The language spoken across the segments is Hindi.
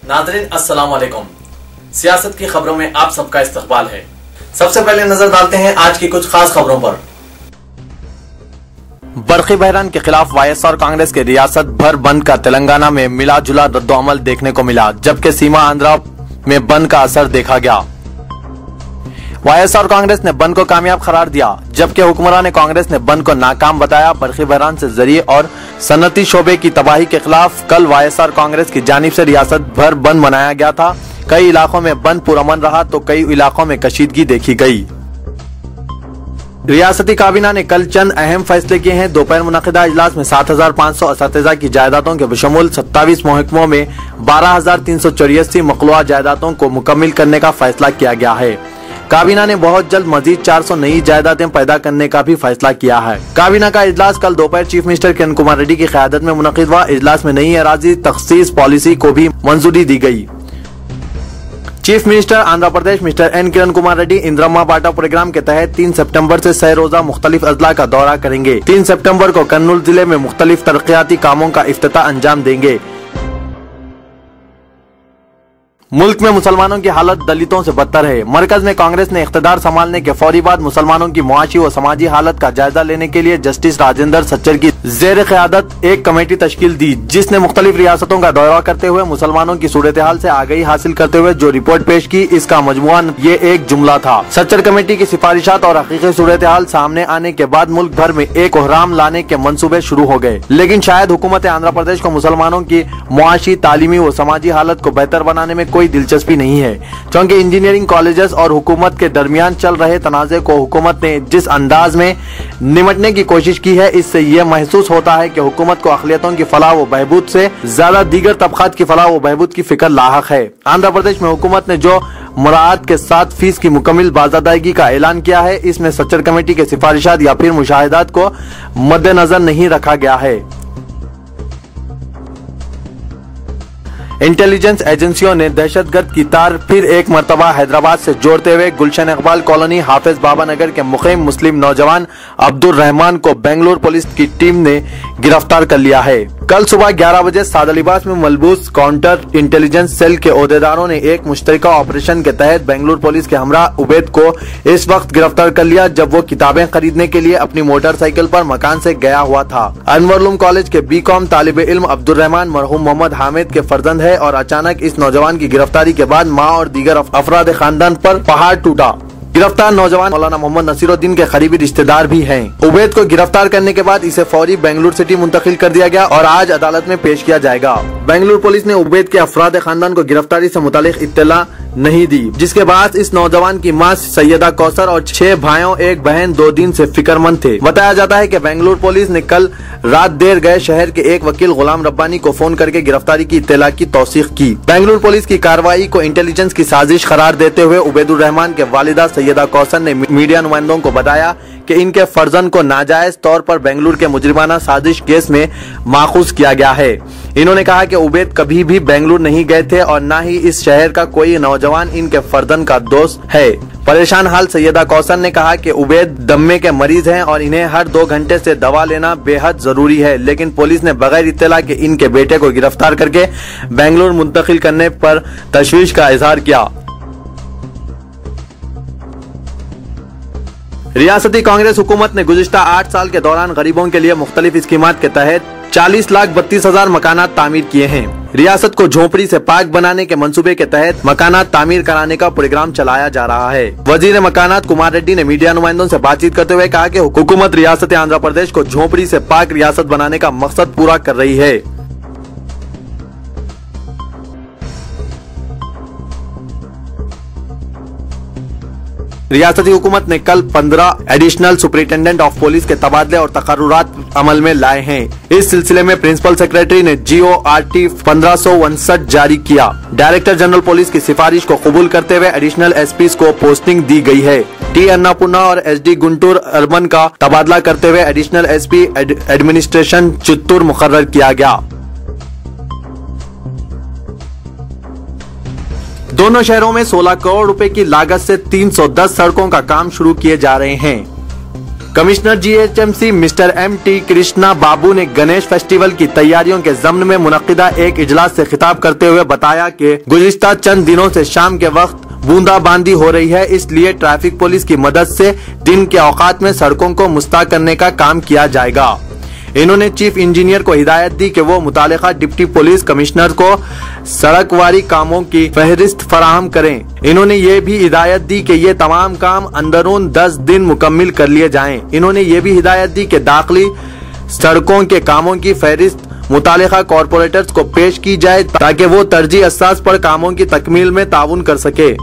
नाज़रीन अस्सलाम वालेकुम। सियासत की खबरों में आप सबका इस्तकबाल है। सबसे पहले नजर डालते हैं आज की कुछ खास खबरों पर। बरखी बहरान के खिलाफ वाईएसआर कांग्रेस के रियासत भर बंद का तेलंगाना में मिला जुला रद्दोअमल देखने को मिला, जबकि सीमा आंध्रा में बंद का असर देखा गया। वाईएसआर कांग्रेस ने बंद को कामयाब करार दिया, जबकि हुक्मरान कांग्रेस ने बंद को नाकाम बताया। बरखी बहरान से जरिए और सनती शोबे की तबाही के खिलाफ कल वाईएसआर कांग्रेस की जानिब से रियासत भर बंद मनाया गया था। कई इलाकों में बंद पुरअमन रहा तो कई इलाकों में कशीदगी देखी गई। रियासती काबीना ने कल चंद अहम फैसले किए हैं। दोपहर मुनक़िदा इजलास में 7,500 असातिज़ा की जायदादों के बशमूल 27 महकमों में 12,384 मखलूआ जायदादों को मुकम्मल करने का फैसला किया गया है। काबीना ने बहुत जल्द मजीद 400 नई जायदादें पैदा करने का भी फैसला किया है। काबीना का इजलास कल दोपहर चीफ मिनिस्टर किरण कुमार रेड्डी की क़यादत में मुनक़िद हुआ। इजलास में नई अराज़ी तख़सीस पॉलिसी को भी मंजूरी दी गई। Chief minister Andhra Pradesh mister N Kiran Kumar Reddy Indramma पाटा प्रोग्राम के तहत 3 सितंबर से 6 रोजा मुख्तलिफ अजला का दौरा करेंगे। 3 सितंबर को कर्नूल जिले में मुख्तलिफ तरक्याती कामों का इफ्तिताह अंजाम देंगे। मुल्क में मुसलमानों की हालत दलितों से बदतर है। मरकज में कांग्रेस ने इख्तिदार संभालने के फौरी बाद मुसलमानों की मुआशी व समाजी हालत का जायजा लेने के लिए जस्टिस राजेंद्र सच्चर की जेर क़यादत एक कमेटी तश्कील दी, जिसने मुख्तलिफ रियासतों का दौरा करते हुए मुसलमानों की सूरत हाल से आगाही हासिल करते हुए जो रिपोर्ट पेश की, इसका मजमुआ ये एक जुमला था। सच्चर कमेटी की सिफारिशात और हकीकी सूरत हाल सामने आने के बाद मुल्क भर में एक कोहराम लाने के मंसूबे शुरू हो गए, लेकिन शायद हुकूमत आंध्र प्रदेश को मुसलमानों की मुआशी, तालीमी व समाजी हालत को बेहतर बनाने में कोई दिलचस्पी नहीं है, क्योंकि इंजीनियरिंग कॉलेजेस और हुकूमत के दरमियान चल रहे तनाज़े को हुकूमत ने जिस अंदाज में निमटने की कोशिश की है, इससे यह महसूस होता है कि हुकूमत को अक़लियतों की फलाह व बहबूद से ज्यादा दीगर तबक़ात की फलाह व बहबूद की फिक्र लाहक है। आंध्र प्रदेश में हुकूमत ने जो मुराद के साथ फीस की मुकम्मल बाज़ादागी का ऐलान किया है, इसमें सच्चर कमेटी के सिफारिशात या फिर मुशाहिदात को मद्देनजर नहीं रखा गया है। इंटेलिजेंस एजेंसियों ने दहशतगर्द की तार फिर एक मरतबा हैदराबाद से जोड़ते हुए गुलशन इकबाल कॉलोनी हाफिज बाबा नगर के मुक़ीम मुस्लिम नौजवान अब्दुल रहमान को बेंगलुरु पुलिस की टीम ने गिरफ्तार कर लिया है। कल सुबह 11 बजे सादा लिबास में मलबूस काउंटर इंटेलिजेंस सेल के ओहदेदारों ने एक मुश्तरका ऑपरेशन के तहत बेंगलुरु पुलिस के हमरा उबैद को इस वक्त गिरफ्तार कर लिया जब वो किताबें खरीदने के लिए अपनी मोटरसाइकिल पर मकान से गया हुआ था। अनवरलूम कॉलेज के बीकॉम तालिब इल्म अब्दुल रहमान मरहूम मोहम्मद हामिद के फर्जंद है और अचानक इस नौजवान की गिरफ्तारी के बाद माँ और दीगर अफराद खानदान पर पहाड़ टूटा। गिरफ्तार नौजवान मौलाना मोहम्मद नसीरुद्दीन के करीबी रिश्तेदार भी हैं। उबैद को गिरफ्तार करने के बाद इसे फौरी बेंगलुरु सिटी मुंतकिल कर दिया गया और आज अदालत में पेश किया जाएगा। बेंगलुरु पुलिस ने उबैद के अफराद खानदान को गिरफ्तारी से मुतालिक इत्तला नहीं दी, जिसके बाद इस नौजवान की मां सैयदा कौसर और 6 भाइयों एक बहन 2 दिन से फिक्रमंद थे। बताया जाता है कि बेंगलुरु पुलिस ने कल रात देर गए शहर के एक वकील गुलाम रब्बानी को फोन करके गिरफ्तारी की इत्तला की तौसीक की। बेंगलुरु पुलिस की कार्रवाई को इंटेलिजेंस की साजिश करार देते हुए उबैदुर रहमान के वालिदा सैयदा कौसर ने मीडिया नुमाइंदों को बताया कि इनके फर्जंद को नाजायज तौर पर बेंगलुरु के मुजरिमाना साजिश केस में माखूज किया गया है। इन्होंने कहा कि उबैद कभी भी बेंगलुरु नहीं गए थे और न ही इस शहर का कोई नौजवान इनके फर्जंद का दोस्त है। परेशान हाल सैयदा कौसर ने कहा कि उबैद दम्मे के मरीज हैं और इन्हें हर 2 घंटे से दवा लेना बेहद जरूरी है, लेकिन पुलिस ने बगैर इत्तला के इनके बेटे को गिरफ्तार करके बेंगलुरु मुंतकिल करने पर तशवीश का इजहार किया। रियासती कांग्रेस हुकूमत ने गुज़िश्ता 8 साल के दौरान गरीबों के लिए मुख्तलिफ स्कीमात के तहत 40,32,000 मकानात तामीर किए हैं। रियासत को झोपड़ी से पाक बनाने के मंसूबे के तहत मकानात तामीर कराने का प्रोग्राम चलाया जा रहा है। वजीर मकानात कुमार रेड्डी ने मीडिया नुमाइंदों से बातचीत करते हुए कहा कि हुकूमत रियासत आंध्र प्रदेश को झोपड़ी से पाक रियासत बनाने का मकसद पूरा कर रही है। रियासती हुकूमत ने कल 15 एडिशनल सुपरिटेंडेंट ऑफ पुलिस के तबादले और तकर्रुरात अमल में लाए हैं। इस सिलसिले में प्रिंसिपल सेक्रेटरी ने GORT 1559 जारी किया। डायरेक्टर जनरल पुलिस की सिफारिश को कबूल करते हुए एडिशनल SPs को पोस्टिंग दी गई है। T अन्नापूर्णा और SD गुंटूर अर्बन का तबादला करते हुए एडिशनल SP एडमिनिस्ट्रेशन चित्तूर मुकर्रर किया गया। दोनों शहरों में 16 करोड़ रुपए की लागत से 310 सड़कों का काम शुरू किए जा रहे हैं। Commissioner GHMC mister MT. Krishna Babu ने गणेश फेस्टिवल की तैयारियों के ज़म्न में मुनक्किदा एक इजलास से खिताब करते हुए बताया कि गुज़िश्ता चंद दिनों से शाम के वक्त बूंदाबांदी हो रही है, इसलिए ट्रैफिक पुलिस की मदद से दिन के औकात में सड़कों को मुस्तैद करने का काम किया जाएगा। इन्होंने चीफ इंजीनियर को हिदायत दी कि वो मुतालिका डिप्टी पुलिस कमिश्नर को सड़कवारी कामों की फहरिस्त फराहम करें। इन्होंने ये भी हिदायत दी कि ये तमाम काम अंदरून 10 दिन मुकम्मिल कर लिए जाएं। इन्होंने ये भी हिदायत दी कि दाखिली सड़कों के कामों की फहरिस्त मुतालिका कॉरपोरेटर्स को पेश की जाए ताकि वो तरजीह असास पर कामों की तकमील में ताउन कर सके।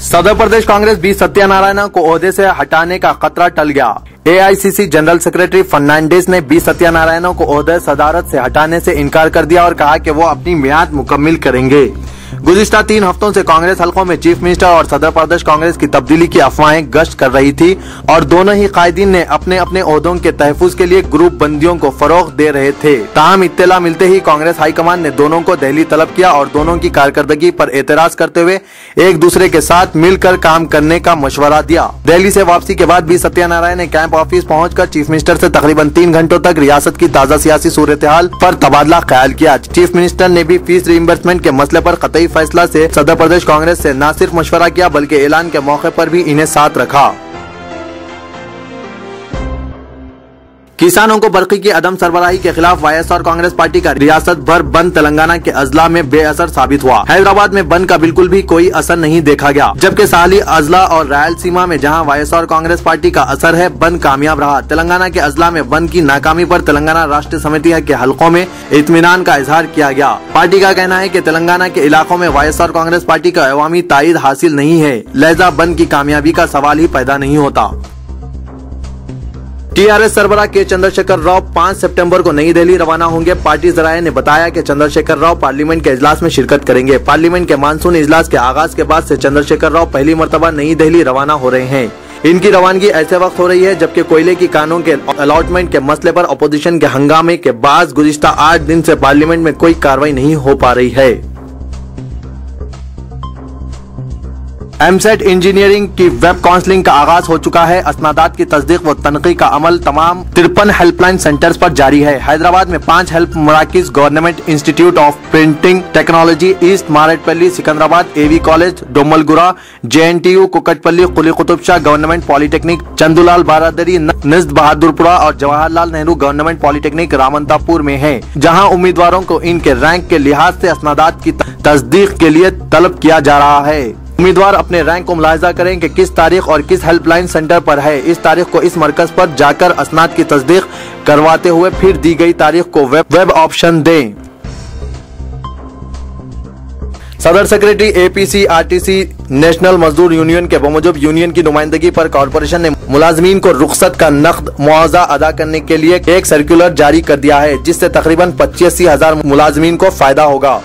सदर प्रदेश कांग्रेस बी सत्यानारायण को ओहदे से हटाने का खतरा टल गया। एआईसीसी जनरल सेक्रेटरी फर्नांडिस ने बी सत्यानारायण को ओहदे सदारत से हटाने से इनकार कर दिया और कहा कि वो अपनी मियाद मुकम्मिल करेंगे। गुज़िश्ता 3 हफ्तों से कांग्रेस हलकों में चीफ मिनिस्टर और सदर प्रदेश कांग्रेस की तब्दीली की अफवाहें गश्त कर रही थी और दोनों ही कायदीन ने अपने अपने ओहदों के तहफ़्फ़ुज़ के लिए ग्रुप बंदियों को फरोग दे रहे थे। ताहम इत्तला मिलते ही कांग्रेस हाईकमान ने दोनों को दिल्ली तलब किया और दोनों की कारकर्दगी पर एतराज करते हुए एक दूसरे के साथ मिलकर काम करने का मशवरा दिया। दिल्ली से वापसी के बाद बी सत्यानारायण ने कैंप ऑफिस पहुंचकर चीफ मिनिस्टर से तकरीबन 3 घंटों तक रियासत की ताज़ा सियासी सूरत हाल पर तबादला ख्याल किया। चीफ मिनिस्टर ने भी फीस रिइंबर्समेंट के मसले पर कतई फैसला से सदर प्रदेश कांग्रेस से न सिर्फ मशवरा किया बल्कि ऐलान के मौके पर भी इन्हें साथ रखा। किसानों को बरक़ी की अदम सरबराही के खिलाफ वाईएसआर कांग्रेस पार्टी का रियासत भर बंद तेलंगाना के अजला में बेअसर साबित हुआ। हैदराबाद में बंद का बिल्कुल भी कोई असर नहीं देखा गया, जबकि साहली अजला और रायलसीमा में जहां वाईएसआर कांग्रेस पार्टी का असर है, बंद कामयाब रहा। तेलंगाना के अजला में बंद की नाकामी पर तेलंगाना राष्ट्रीय समिति के हलकों में इत्मीनान का इजहार किया गया। पार्टी का कहना है कि तेलंगाना के इलाकों में वाईएसआर कांग्रेस पार्टी का अवामी ताईद हासिल नहीं है, लिहाजा बंद की कामयाबी का सवाल ही पैदा नहीं होता। टीआरएस सरबराह के चंद्रशेखर राव 5 सितंबर को नई दिल्ली रवाना होंगे। पार्टी जराये ने बताया कि चंद्रशेखर राव पार्लियामेंट के इजलास में शिरकत करेंगे। पार्लियामेंट के मानसून इजलास के आगाज के बाद से चंद्रशेखर राव पहली मर्तबा नई दिल्ली रवाना हो रहे हैं। इनकी रवानगी ऐसे वक्त हो रही है जबकि कोयले की कानों के अलॉटमेंट के मसले पर अपोजिशन के हंगामे के बाद गुज़िश्ता 8 दिन से पार्लियामेंट में कोई कार्रवाई नहीं हो पा रही है। एमसेट इंजीनियरिंग की वेब काउंसलिंग का आगाज हो चुका है। असनादात की तस्दीक व तनक़ी का अमल तमाम 53 हेल्पलाइन सेंटर्स पर जारी है। हैदराबाद में 5 हेल्प मराकिज, government institute of printing technology, east Marredpally, Secunderabad, AV college, Domalguda, JNTU, Kukatpally, Quli Qutub Shah government polytechnic, Chandulal Baradari, निज़्द बहादुरपुरा और जवाहरलाल नेहरू गवर्नमेंट पॉलिटेक्निक रामंतापुर में है, जहाँ उम्मीदवारों को इनके रैंक के लिहाज से असनादात की तस्दीक के लिए तलब किया जा रहा है। उम्मीदवार अपने रैंक को मुलाहिजा करें कि किस तारीख और किस हेल्पलाइन सेंटर पर है। इस तारीख को इस मरकज पर जाकर असनाद की तस्दीक करवाते हुए फिर दी गई तारीख को वेब ऑप्शन दें। सदर सेक्रेटरी APC-RTC नेशनल मजदूर यूनियन के बमूजब यूनियन की नुमाइंदगी पर कॉरपोरेशन ने मुलाजमीन को रुख्सत का नकद मुआवजा अदा करने के लिए एक सर्कुलर जारी कर दिया है, जिससे तकरीबन 85,000 मुलाजमीन को फायदा होगा।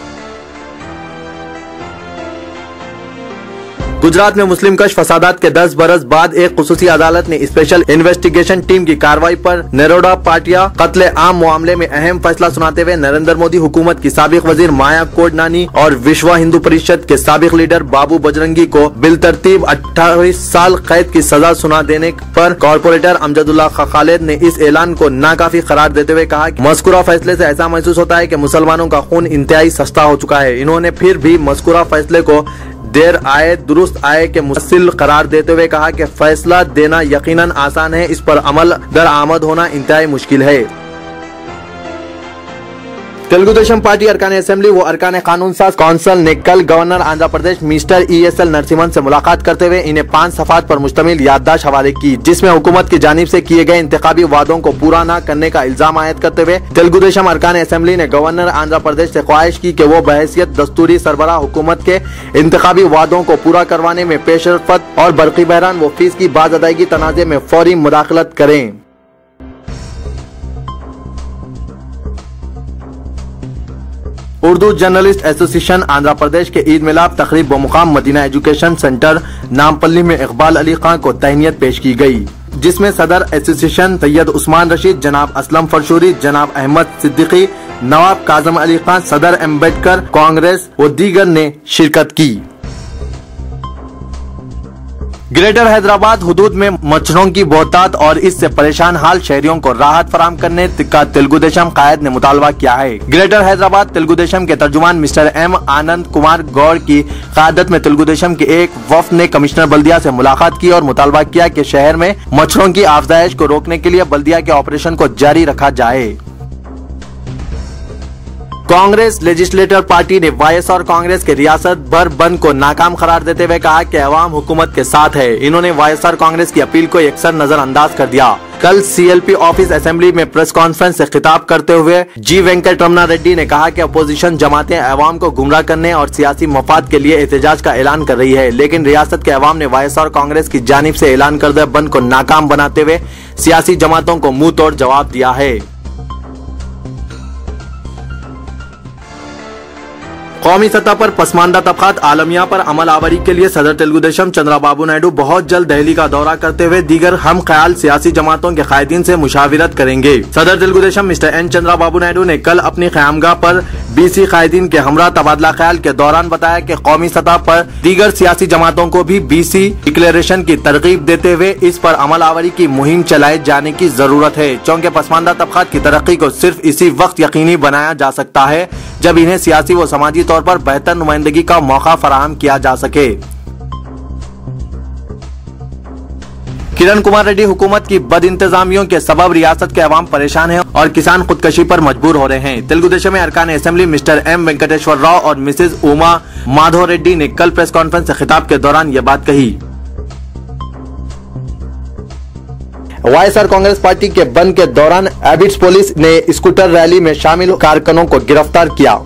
गुजरात में मुस्लिम कश फसादात के 10 बरस बाद एक खुसूसी अदालत ने स्पेशल इन्वेस्टिगेशन टीम की कार्रवाई पर नरोडा पाटिया कत्ले आम मामले में अहम फैसला सुनाते हुए नरेंद्र मोदी हुकूमत की साबिक वजीर माया कोडनानी और विश्व हिंदू परिषद के साबिक लीडर बाबू बजरंगी को बिलतरतीब 28 साल कैद की सजा सुना देने पर कॉरपोरेटर अमजदुल्ला खालिद ने इस ऐलान को नाकाफी करार देते हुए कहा कि मज़कूरा फैसले से ऐसा महसूस होता है कि मुसलमानों का खून इंतहाई सस्ता हो चुका है। इन्होंने फिर भी मज़कूरा फैसले को देर आए दुरुस्त आए के मुस्सिल करार देते हुए कहा कि फैसला देना यकीनन आसान है, इस पर अमल दरआमद होना इंतहाई मुश्किल है। तेलुगु देशम पार्टी अरकान असेंबली व अरकान कानून साज काउंसिल ने कल governor Andhra Pradesh mister ESL Narasimhan से मुलाकात करते हुए इन्हें 5 सफ़ात पर मुश्तमिल याददाश्त हवाले की, जिसमें हुकूमत की जानिब से किए गए इंतखाबी वादों को पूरा न करने का इल्जाम आयद करते हुए तेलुगु देशम अरकान असेंबली ने गवर्नर आंध्र प्रदेश से ख्वाहिश की कि वो बहैसियत दस्तूरी सरबराह हुकूमत के इंतखाबी वादों को पूरा करवाने में पेशरफ्त और बरक़ी बहरान व फीस की बाज़ अदायगी तनाज़े में फौरी मुदाखलत करें। उर्दू जर्नलिस्ट एसोसिएशन आंध्र प्रदेश के ईद मिलाद तकरीब बमुकाम मदीना एजुकेशन सेंटर नामपल्ली में इकबाल अली खान को तहनीत पेश की गई, जिसमें सदर एसोसिएशन सैयद उस्मान रशीद, जनाब असलम फरशूरी, जनाब अहमद सिद्दीकी, नवाब काजम अली खान, सदर अम्बेडकर कांग्रेस व दीगर ने शिरकत की। ग्रेटर हैदराबाद हुदूद में मच्छरों की बहुतात और इससे परेशान हाल शहरियों को राहत फराहम करने का तेलुगु देशम कायद ने मुतालबा किया है। ग्रेटर हैदराबाद तेलुगु देशम के तर्जुमान मिस्टर एम आनंद कुमार गौड़ की क़यादत में तेलुगु देशम के एक वफ्द ने कमिश्नर बल्दिया से मुलाकात की और मुतालबा किया कि शहर में मच्छरों की अफजाइश को रोकने के लिए बल्दिया के ऑपरेशन को जारी रखा जाए। कांग्रेस लेजिस्लेटर पार्टी ने वाईएसआर कांग्रेस के रियासत भर बंद को नाकाम करार देते हुए कहा कि अवाम हुकूमत के साथ है। इन्होंने वाईएसआर कांग्रेस की अपील को यकसर नजरअंदाज कर दिया। कल सीएलपी ऑफिस असेंबली में प्रेस कॉन्फ्रेंस से खिताब करते हुए जी वेंकटरमण रेड्डी ने कहा कि अपोजिशन जमातें अवाम को गुमराह करने और सियासी मफाद के लिए एहतजाज का ऐलान कर रही है, लेकिन रियासत के अवाम ने वाईएसआर कांग्रेस की जानिब से ऐलान करदे बंद को नाकाम बनाते हुए सियासी जमातों को मुंह तोड़ जवाब दिया है। कौमी सतह पर पसमानदा तबकात आलमिया पर अमल आवरी के लिए सदर तेलुगु देशम चंद्रबाबू नायडू बहुत जल्द दिल्ली का दौरा करते हुए दीगर हम ख्याल सियासी जमातों के कायदीन से मुशाविरत करेंगे। सदर तेलुगु देशम मिस्टर एन चंद्रबाबू नायडू ने कल अपनी क़यामगाह पर बीसी कायदीन के हमरा तबादला ख्याल के दौरान बताया कि कौमी सतह पर दीगर सियासी जमातों को भी बीसी डिक्लेरेशन की तरगीब देते हुए इस पर अमल आवरी की मुहिम चलाए जाने की जरूरत है, चूँकि पसमानदा तबकात की तरक्की को सिर्फ इसी वक्त यकीनी बनाया जा सकता है जब इन्हें सियासी व समाजी तौर पर बेहतर नुमाइंदगी का मौका फराहम किया जा सके। किरण कुमार रेड्डी हुकूमत की बदइंतजामियों के सबब रियासत के अवाम परेशान हैं और किसान खुदकशी पर मजबूर हो रहे हैं। तेलुगु देशम में अरकान assembly Mr M Venkateswara Rao और मिसेज उमा माधव रेड्डी ने कल प्रेस कॉन्फ्रेंस से खिताब के दौरान ये बात कही। वाईएसआर कांग्रेस पार्टी के बंद के दौरान एबिट्स पुलिस ने स्कूटर रैली में शामिल कारकुनों को गिरफ्तार किया।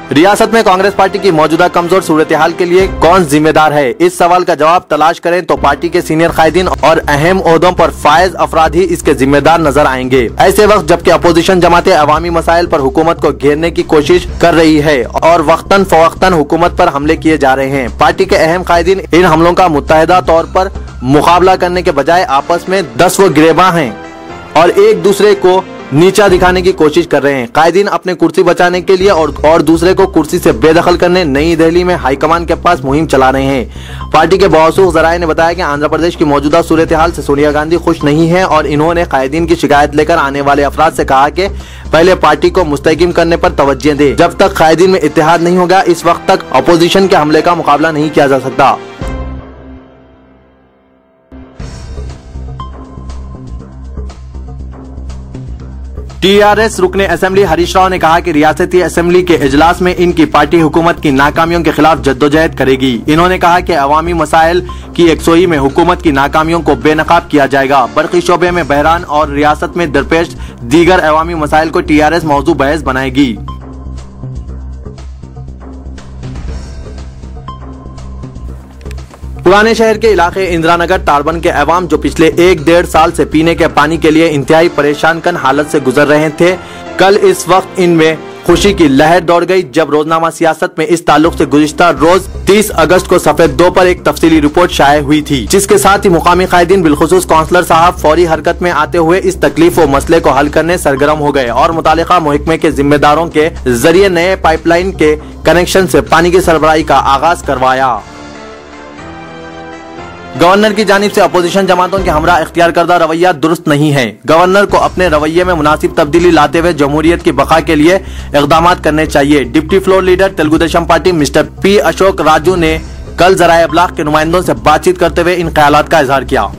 रियासत में कांग्रेस पार्टी की मौजूदा कमजोर सूरत हाल के लिए कौन जिम्मेदार है? इस सवाल का जवाब तलाश करें तो पार्टी के सीनियर कायदीन और अहम ओहदों पर फायज अफराद ही इसके जिम्मेदार नजर आएंगे। ऐसे वक्त जबकि अपोजिशन जमातें अवामी मसाइल पर हुकूमत को घेरने की कोशिश कर रही है और वक्तन फवक्तन हुकूमत पर हमले किए जा रहे हैं, पार्टी के अहम कायदीन इन हमलों का मुत्तहिदा तौर पर मुकाबला करने के बजाय आपस में दस्त व गिरेबां हैं और एक दूसरे को नीचा दिखाने की कोशिश कर रहे हैं। कायदीन अपने कुर्सी बचाने के लिए और दूसरे को कुर्सी से बेदखल करने नई दिल्ली में हाईकमान के पास मुहिम चला रहे हैं। पार्टी के मौसूख जराये ने बताया कि आंध्र प्रदेश की मौजूदा सूरत हाल से सोनिया गांधी खुश नहीं है और इन्होंने कायदीन की शिकायत लेकर आने वाले अफराद से कहा कि पहले पार्टी को मुस्तहकम करने पर तवज्जो दे। जब तक कायदीन में इत्तेहाद नहीं होगा इस वक्त तक अपोजिशन के हमले का मुकाबला नहीं किया जा सकता। टीआरएस रुकने असेंबली हरीश राव ने कहा कि रियासती असेंबली के इजलास में इनकी पार्टी हुकूमत की नाकामियों के खिलाफ जद्दोजहद करेगी। इन्होंने कहा कि अवामी मसाइल की यकसोई में हुकूमत की नाकामियों को बेनकाब किया जाएगा। बरकी शोबे में बहरान और रियासत में दरपेश दीगर अवामी मसाइल को टीआरएस मौजू बहस बनाएगी। पुराने शहर के इलाके इंदिरा नगर तारबन के अवाम जो पिछले 1-1.5 साल से पीने के पानी के लिए इंतहाई परेशान कन हालत से गुजर रहे थे, कल इस वक्त इनमें खुशी की लहर दौड़ गई जब रोजनामा सियासत में इस ताल्लुक से गुज़िश्ता रोज 30 अगस्त को सफेद 2 पर एक तफसीली रिपोर्ट शाये हुई थी, जिसके साथ ही मुकामी कायदीन बिलखुसूस काउंसलर साहब फौरी हरकत में आते हुए इस तकलीफ व मसले को हल करने सरगर्म हो गए और मुतालिका महकमे के जिम्मेदारों के जरिए नए पाइपलाइन के कनेक्शन से पानी की सरबराही का आगाज करवाया। गवर्नर की जानिब से अपोजिशन जमातों के हमरा इख्तियार करदा रवैया दुरुस्त नहीं है। गवर्नर को अपने रवैये में मुनासिब तब्दीली लाते हुए जमहूरियत की बका के लिए इक़दाम करने चाहिए। Deputy floor leader Telugu Desam party mister P Ashok Raju ने कल ज़राए अबलाग के नुमाइंदों से बातचीत करते हुए इन ख्यालात का इजहार किया।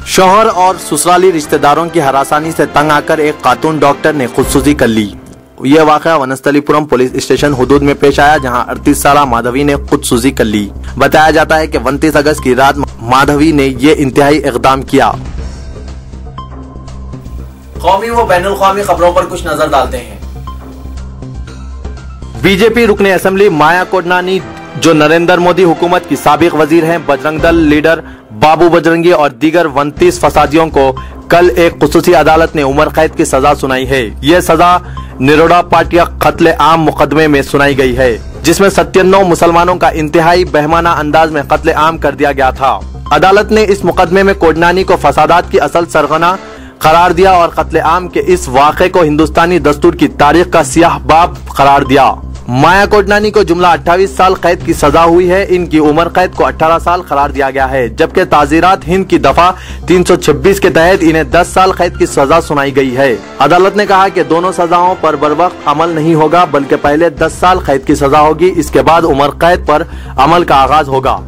शौहर और ससुराली रिश्तेदारों की हरासानी से तंग आकर एक खातून डॉक्टर ने खुदकुशी कर ली। यह वाक़या वनस्थलीपुरम पुलिस स्टेशन हुदूद में पेश आया, जहां 38 साला माधवी ने खुदकुशी कर ली। बताया जाता है कि 29 अगस्त की रात माधवी ने ये इंतहाई इक़दाम किया। कौमी व बैनुल क़ौमी खबरों पर कुछ नजर डालते हैं। बीजेपी रुकने असेंबली माया कोडनानी जो नरेंद्र मोदी हुकूमत की साबिक वजीर हैं, बजरंग दल लीडर बाबू बजरंगी और दीगर 29 फसादियों को कल एक खुसूसी अदालत ने उम्र कैद की सजा सुनाई है। यह सजा निरोड़ा पाटिया कत्ले आम मुकदमे में सुनाई गई है, जिसमें 97 मुसलमानों का इंतहाई बेहमाना अंदाज में कत्ले आम कर दिया गया था। अदालत ने इस मुकदमे में कोडनानी को फसादात की असल सरगना करार दिया और कत्ले आम के इस वाक़े को हिंदुस्तानी दस्तूर की तारीख का सियाह बाब करार दिया। माया कोटनानी को जुमला 28 साल कैद की सजा हुई है। इनकी उम्र कैद को 18 साल करार दिया गया है, जबकि ताज़ीरात हिंद की दफा 326 के तहत इन्हें 10 साल कैद की सजा सुनाई गई है। अदालत ने कहा कि दोनों सजाओं पर बरवक्त अमल नहीं होगा, बल्कि पहले 10 साल कैद की सजा होगी, इसके बाद उम्र कैद पर अमल का आगाज होगा।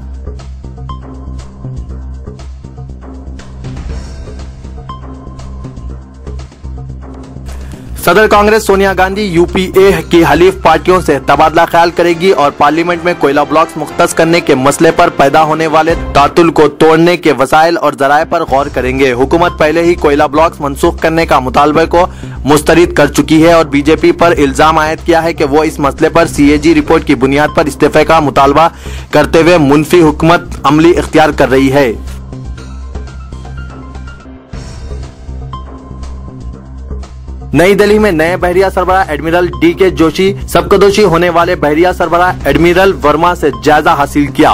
सदर कांग्रेस सोनिया गांधी यूपीए की हलीफ पार्टियों से तबादला ख्याल करेगी और पार्लियामेंट में कोयला ब्लॉक्स मुख्तस करने के मसले पर पैदा होने वाले तातुल को तोड़ने के वसाइल और जराये पर गौर करेंगे। हुकूमत पहले ही कोयला ब्लॉक्स मंसूख करने का मुतालबे को मुस्तरद कर चुकी है और बीजेपी पर इल्जाम आयद किया है कि वो इस मसले पर सीएजी रिपोर्ट की बुनियाद पर इस्तीफे का मुतालबा करते हुए मुनफी हुकूमत अमली इख्तियार कर रही है। नई दिल्ली में नए बहरिया सरबराह एडमिरल डीके जोशी सबकदोशी होने वाले बहरिया सरबराह एडमिरल वर्मा से जायजा हासिल किया।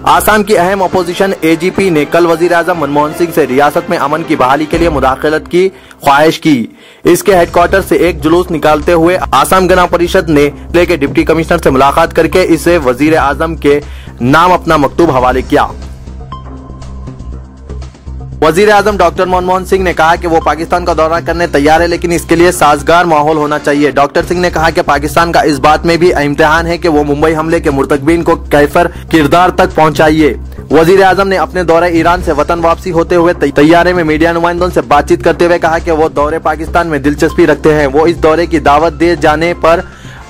आसाम की अहम अपोजिशन एजीपी ने कल वजीर आजम मनमोहन सिंह से रियासत में अमन की बहाली के लिए मुदाखलत की ख्वाहिश की। इसके हेडक्वार्टर से एक जुलूस निकालते हुए आसाम गण परिषद ने जिले के डिप्टी कमिश्नर से मुलाकात करके इसे वजीर आजम के नाम अपना मकतूब हवाले किया। वजीर आजम डॉक्टर मनमोहन सिंह ने कहा कि वो पाकिस्तान का दौरा करने तैयार है, लेकिन इसके लिए साजगार माहौल होना चाहिए। डॉक्टर सिंह ने कहा कि पाकिस्तान का इस बात में भी इम्तिहान है कि वो मुंबई हमले के मुर्तकबीन को कैफर किरदार तक पहुंचाइए। वजीर आजम ने अपने दौरे ईरान से वतन वापसी होते हुए तैयारे में मीडिया नुमाइंदों से बातचीत करते हुए कहा कि वो दौरे पाकिस्तान में दिलचस्पी रखते हैं। वो इस दौरे की दावत दिए जाने पर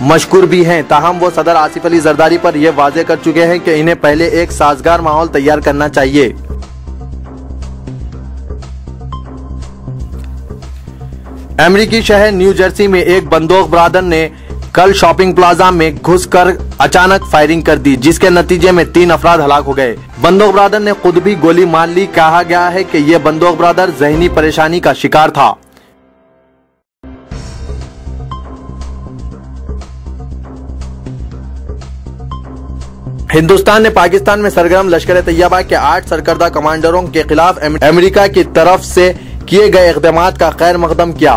मशकूर भी हैं, ताहम वो सदर आसिफ अली जरदारी पर यह वाजे कर चुके हैं कि इन्हें पहले एक साजगार माहौल तैयार करना चाहिए। अमेरिकी शहर न्यू जर्सी में एक बंदूक बरादर ने कल शॉपिंग प्लाजा में घुसकर अचानक फायरिंग कर दी, जिसके नतीजे में 3 अफराद हलाक हो गए। बंदूक बरादर ने खुद भी गोली मार ली। कहा गया है कि यह बंदूक बरादर जहनी परेशानी का शिकार था। हिंदुस्तान ने पाकिस्तान में सरगर्म लश्कर तैयबा के 8 सरकर्दा कमांडरों के खिलाफ अमेरिका की तरफ से किए गए इक़दामात का खैर मकदम किया।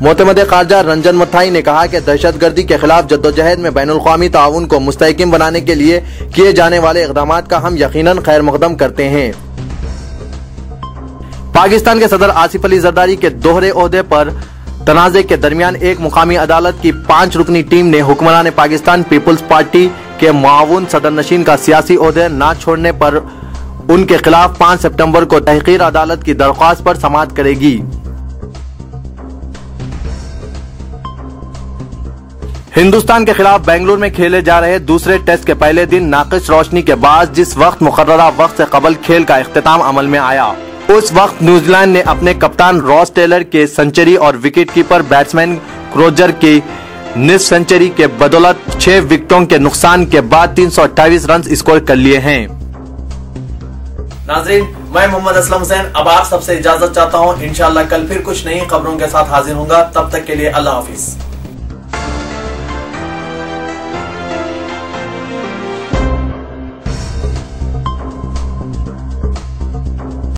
मोतमदे खारजा रंजन मथाई ने कहा कि दहशतगर्दी के खिलाफ जद्दोजहद में बैनुल-अक़वामी ताउन को मुस्तहकम बनाने के लिए किए जाने वाले इक़दामात का हम यकीनन खैर मकदम करते हैं। पाकिस्तान के सदर आसिफ अली जरदारी के दोहरे ओहदे पर तनाज़े के दरमियान एक मुकामी अदालत की 5 रुकनी टीम ने हुक्मरान पाकिस्तान पीपुल्स पार्टी के मुआविन सदर नशीन का सियासी ओहदे न छोड़ने पर उनके खिलाफ 5 सितंबर को तहकीर अदालत की दरख्वास्त पर समाअत करेगी। हिंदुस्तान के खिलाफ बेंगलुरु में खेले जा रहे दूसरे टेस्ट के पहले दिन नाकिस रोशनी के बाद जिस वक्त मुकर्ररा वक्त से कबल खेल का इख्तिताम अमल में आया, उस वक्त न्यूजीलैंड ने अपने कप्तान रॉस टेलर के सेंचुरी और विकेटकीपर बैट्समैन क्रोजर की निस्फ सेंचुरी के बदौलत 6 विकेटों के नुकसान के बाद 328 रन स्कोर कर लिए हैं। नाज़रीन, मैं मोहम्मद असलम हुसैन अब आप सबसे इजाजत चाहता हूँ। इंशाअल्लाह कल फिर कुछ नई खबरों के साथ हाजिर होऊंगा। तब तक के लिए अल्लाह हाफिज।